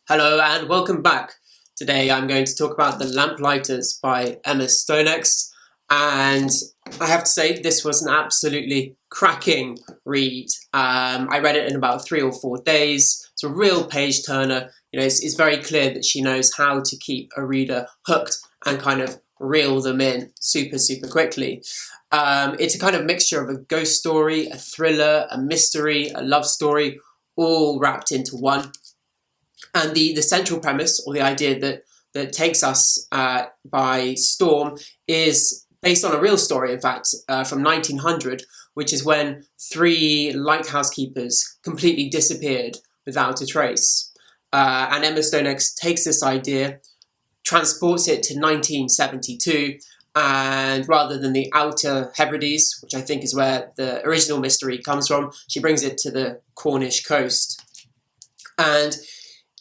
Hello and welcome back. Today I'm going to talk about The Lamplighters by Emma Stonex, and I have to say this was an absolutely cracking read. I read it in about 3 or 4 days. It's a real page turner. It's very clear that she knows how to keep a reader hooked and kind of reel them in super quickly. It's a kind of mixture of a ghost story, a thriller, a mystery, a love story, all wrapped into one. And the central premise, or the idea that takes us by storm, is based on a real story, in fact, from 1900, which is when 3 lighthouse keepers completely disappeared without a trace. And Emma Stonex takes this idea, transports it to 1972, and rather than the Outer Hebrides, which I think is where the original mystery comes from, she brings it to the Cornish coast. And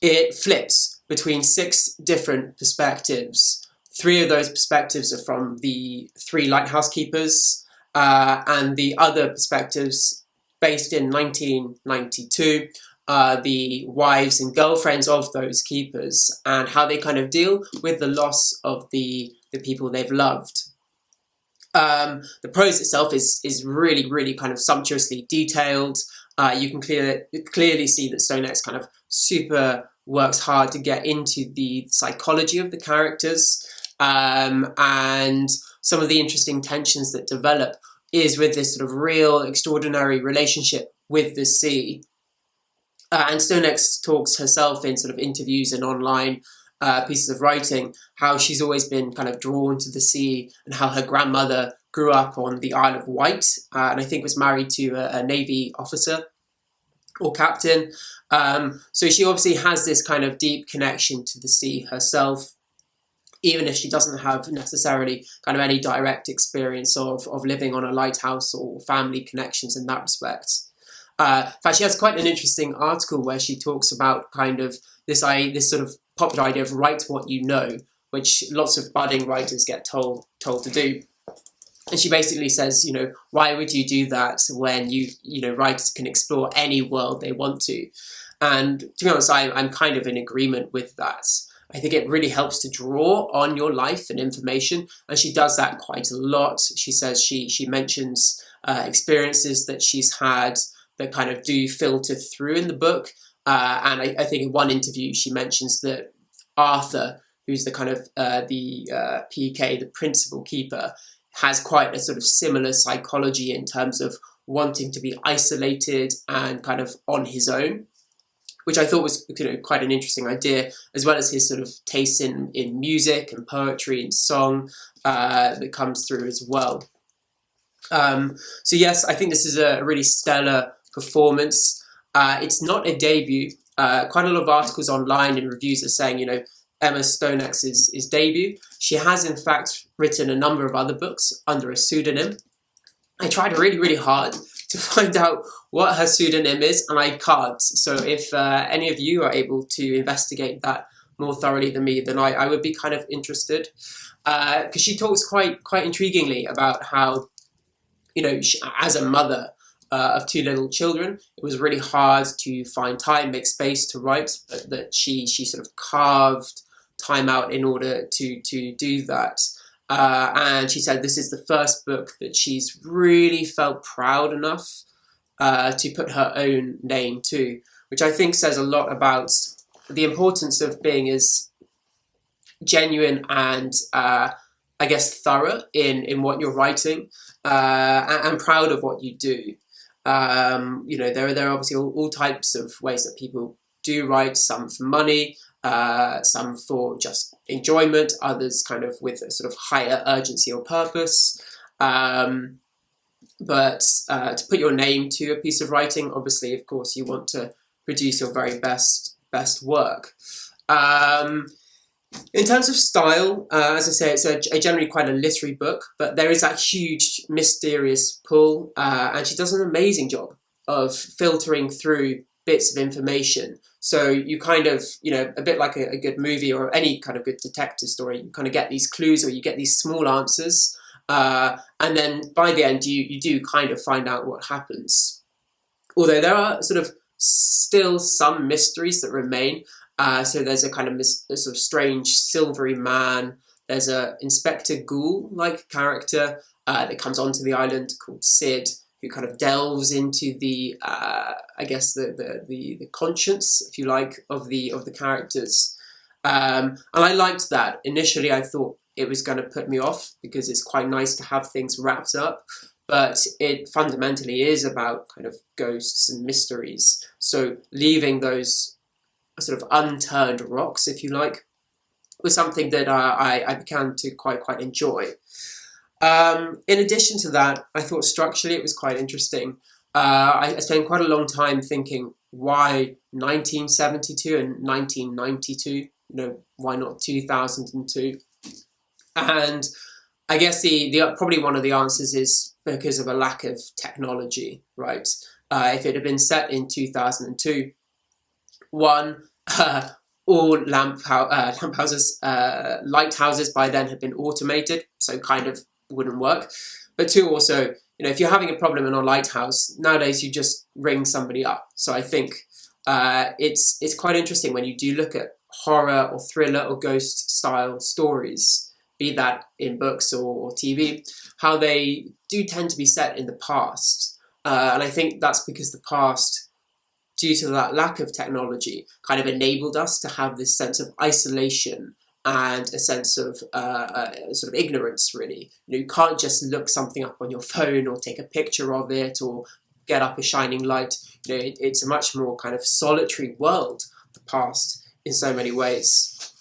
it flips between 6 different perspectives. 3 of those perspectives are from the 3 lighthouse keepers, and the other perspectives, based in 1992, are the wives and girlfriends of those keepers and how they kind of deal with the loss of the people they've loved. The prose itself is really kind of sumptuously detailed. You can clearly see that Stonex kind of super works hard to get into the psychology of the characters, and some of the interesting tensions that develop is with this sort of real extraordinary relationship with the sea. And Stonex talks herself in sort of interviews and online pieces of writing how she's always been kind of drawn to the sea, and how her grandmother grew up on the Isle of Wight, and I think was married to a Navy officer or captain. So she obviously has this kind of deep connection to the sea herself, even if she doesn't have necessarily kind of any direct experience of living on a lighthouse or family connections in that respect. In fact, she has quite an interesting article where she talks about kind of this sort of popular idea of write what you know, which lots of budding writers get told to do. And she basically says, why would you do that when writers can explore any world they want to? And to be honest, I'm kind of in agreement with that. I think it really helps to draw on your life and information, and she does that quite a lot. She says she mentions experiences that she's had that kind of do filter through in the book. And I think in one interview she mentions that Arthur, who's the kind of the PK, the principal keeper, has quite a sort of similar psychology in terms of wanting to be isolated and kind of on his own, which I thought was quite an interesting idea, as well as his sort of taste in music and poetry and song that comes through as well. So yes, I think this is a really stellar performance. It's not a debut. Quite a lot of articles online and reviews are saying, Emma Stonex's debut. She has in fact written a number of other books under a pseudonym. I tried really hard to find out what her pseudonym is, and I can't. So if any of you are able to investigate that more thoroughly than me, then I would be kind of interested. Because she talks quite intriguingly about how, she, as a mother of 2 little children, it was really hard to find time, make space to write, but that she sort of carved time out in order to do that. And she said this is the first book that she's really felt proud enough to put her own name to, which I think says a lot about the importance of being as genuine and I guess thorough in what you're writing, and proud of what you do. There are obviously all types of ways that people do write, some for money, some for just enjoyment, others kind of with a sort of higher urgency or purpose. But to put your name to a piece of writing, obviously, of course, you want to produce your very best work. In terms of style, as I say, it's a generally quite a literary book, but there is that huge mysterious pull, and she does an amazing job of filtering through bits of information. So you kind of, a bit like a good movie or any kind of good detective story, you kind of get these clues or you get these small answers, and then by the end you do kind of find out what happens. Although there are sort of still some mysteries that remain, So there's a kind of a sort of strange silvery man. There's a Inspector Ghoul-like character that comes onto the island called Sid, who kind of delves into the, I guess the conscience, if you like, of the characters. And I liked that. Initially, I thought it was going to put me off because it's quite nice to have things wrapped up, but it fundamentally is about kind of ghosts and mysteries. So leaving those sort of unturned rocks, if you like, was something that I began to quite enjoy. In addition to that, I thought structurally it was quite interesting. I spent quite a long time thinking, why 1972 and 1992? Why not 2002? And I guess the probably one of the answers is because of a lack of technology, right? If it had been set in 2002, all lighthouses by then had been automated, so kind of wouldn't work. But two, also, if you're having a problem in a lighthouse, nowadays you just ring somebody up. So I think it's quite interesting when you do look at horror or thriller or ghost style stories, be that in books or TV, how they do tend to be set in the past. And I think that's because the past, due to that lack of technology, kind of enabled us to have this sense of isolation and a sense of sort of ignorance, really. You can't just look something up on your phone or take a picture of it or get up a shining light. It's a much more kind of solitary world, the past, in so many ways.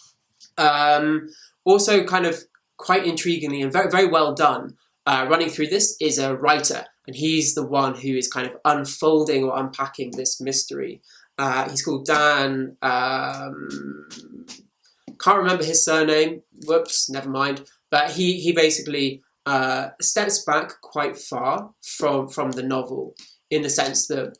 Also, kind of quite intriguingly and very, very well done, running through this is a writer, and he's the one who is kind of unfolding or unpacking this mystery. He's called Dan. Can't remember his surname. Whoops, never mind. But he basically steps back quite far from the novel, in the sense that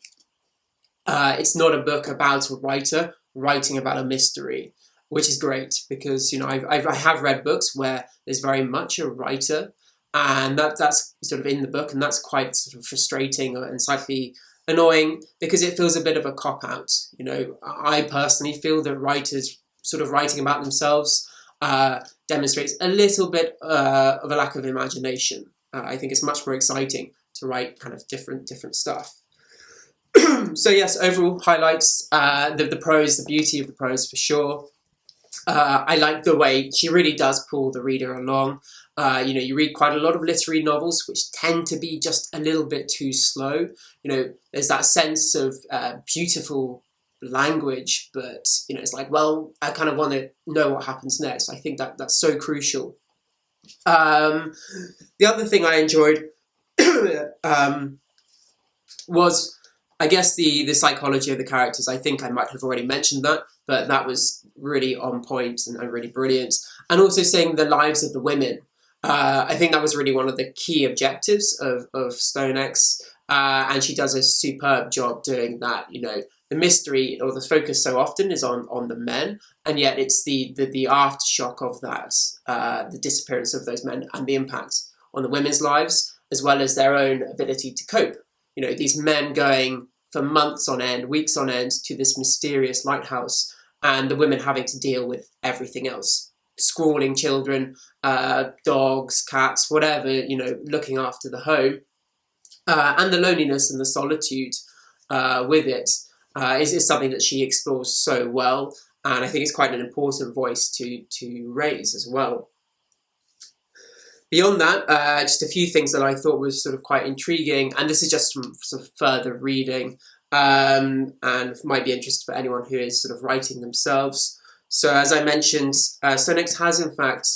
it's not a book about a writer writing about a mystery, which is great because I have read books where there's very much a writer, and that's sort of in the book, and that's quite sort of frustrating and slightly annoying because it feels a bit of a cop-out. I personally feel that writers sort of writing about themselves demonstrates a little bit of a lack of imagination. I think it's much more exciting to write kind of different stuff. So yes, overall highlights, the prose, the beauty of the prose for sure. I like the way she really does pull the reader along. You read quite a lot of literary novels which tend to be just a little bit too slow. There's that sense of beautiful language, but it's like, well, I kind of want to know what happens next. I think that's so crucial. The other thing I enjoyed was, I guess, the psychology of the characters. I think I might have already mentioned that, but that was really on point and really brilliant. And also seeing the lives of the women. I think that was really one of the key objectives of Stonex, and she does a superb job doing that. The mystery or the focus so often is on the men, and yet it's the aftershock of that, the disappearance of those men and the impact on the women's lives, as well as their own ability to cope. These men going for months on end, weeks on end, to this mysterious lighthouse, and the women having to deal with everything else. Squalling children, dogs, cats, whatever, looking after the home. And the loneliness and the solitude with it is something that she explores so well, and I think it's quite an important voice to raise as well. Beyond that, just a few things that I thought was sort of quite intriguing, and this is just from sort of further reading, and might be interesting for anyone who is sort of writing themselves. So as I mentioned, Stonex has in fact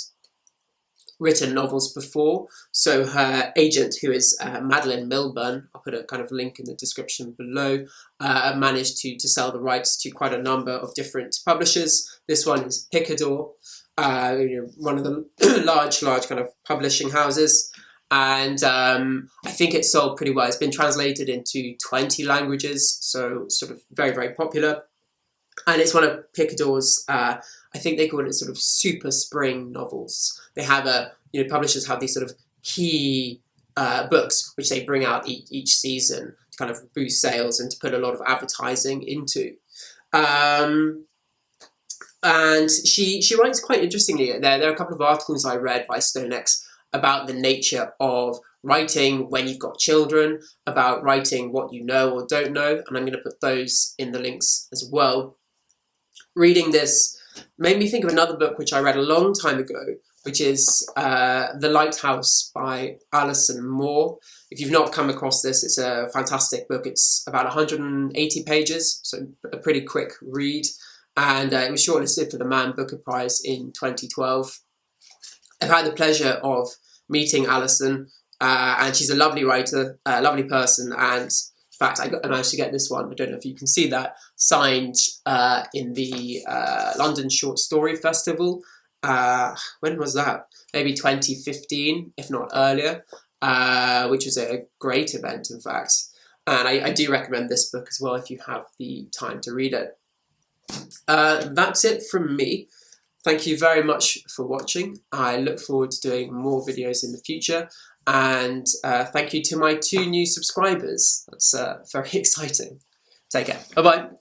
written novels before. So her agent, who is Madeline Milburn, I'll put a kind of link in the description below, managed to sell the rights to quite a number of different publishers. This one is Picador, one of the large kind of publishing houses. And I think it sold pretty well. It's been translated into 20 languages, so sort of very, very popular. And it's one of Picador's, I think they call it sort of super spring novels. They have publishers have these sort of key books which they bring out each season to kind of boost sales and to put a lot of advertising into. And she writes quite interestingly. There are a couple of articles I read by Stonex about the nature of writing when you've got children, about writing what you know or don't know, and I'm going to put those in the links as well. Reading this made me think of another book which I read a long time ago, which is The Lighthouse by Alison Moore. If you've not come across this, it's a fantastic book. It's about 180 pages, so a pretty quick read. And it was shortlisted for the Man Booker Prize in 2012. I've had the pleasure of meeting Alison, and she's a lovely writer, a lovely person, and in fact, I managed to get this one, I don't know if you can see that, signed in the London Short Story Festival. When was that? Maybe 2015, if not earlier, which was a great event, in fact. And I do recommend this book as well if you have the time to read it. That's it from me. Thank you very much for watching. I look forward to doing more videos in the future. And thank you to my 2 new subscribers. That's very exciting. Take care. Bye-bye.